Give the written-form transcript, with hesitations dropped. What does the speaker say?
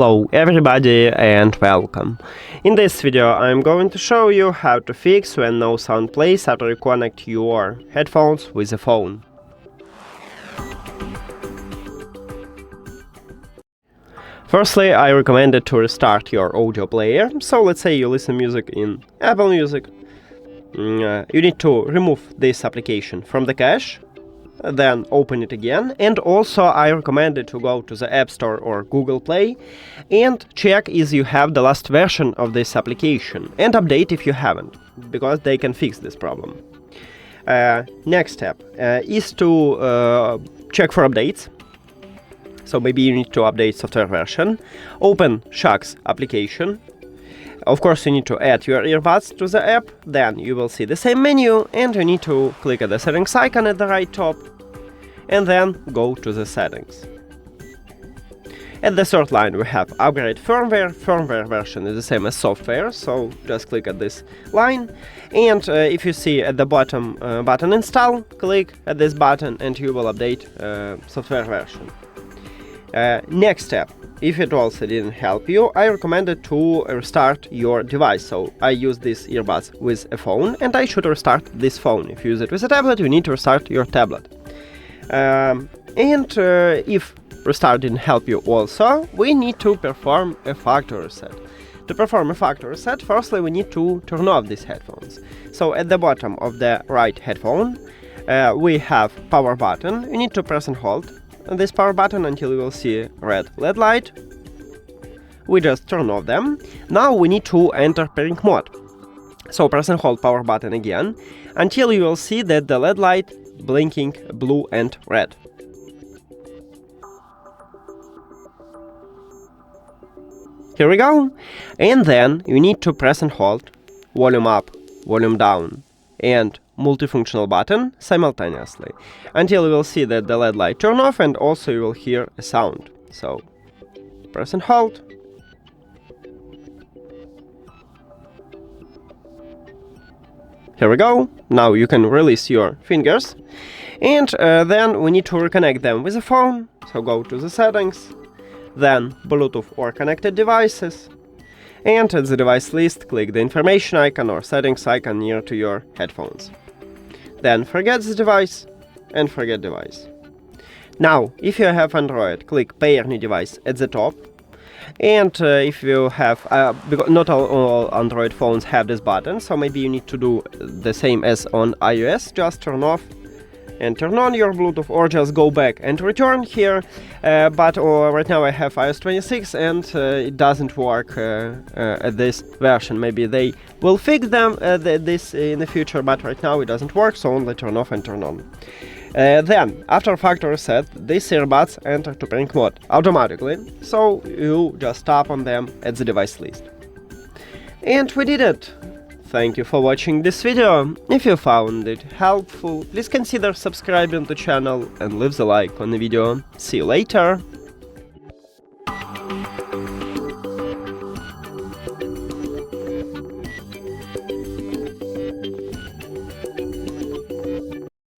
Hello everybody and welcome. In this video I'm going to show you how to fix when no sound plays after you connect your headphones with a phone. Firstly, I recommend it to restart your audio player. So let's say you listen music in Apple Music. You need to remove this application from the cache, then open it again, and also I recommend it to go to the App Store or Google Play and check if you have the last version of this application and update if you haven't, because they can fix this problem. Next step is to check for updates. So maybe you need to update software version. Open SHOKZ application. Of course, you need to add your earbuds to the app, then you will see the same menu and you need to click at the settings icon at the right top and then go to the settings. At the third line we have upgrade firmware. Firmware version is the same as software, so just click at this line and if you see at the bottom button install, click at this button and you will update software version. Next step. If it also didn't help you, I recommend it to restart your device. So I use these earbuds with a phone and I should restart this phone. If you use it with a tablet, you need to restart your tablet. If restart didn't help you also, we need to perform a factory reset. To perform a factory reset, firstly we need to turn off these headphones. So at the bottom of the right headphone, we have power button. You need to press and hold this power button until you will see red LED light. We just turn off them. Now we need to enter pairing mode. So press and hold power button again until you will see that the LED light blinking blue and red. Here we go. And then you need to press and hold volume up, volume down and multifunctional button simultaneously until you will see that the LED light turn off and also you will hear a sound. So press and hold. Here we go. Now you can release your fingers and then we need to reconnect them with the phone. So go to the settings, then Bluetooth or connected devices, and at the device list click the information icon or settings icon near to your headphones. Then forget the device and forget device. Now, if you have Android, click pair new device at the top. And if you have, because not all Android phones have this button, so maybe you need to do the same as on iOS, just turn off and turn on your Bluetooth, or just go back and return here. But right now I have iOS 26 and it doesn't work at this version. Maybe they will fix this in the future, but right now it doesn't work, so only turn off and turn on. Then, after factory reset, these earbuds enter to pairing mode automatically, so you just tap on them at the device list. And we did it! Thank you for watching this video. If you found it helpful, please consider subscribing to the channel and leave the like on the video. See you later!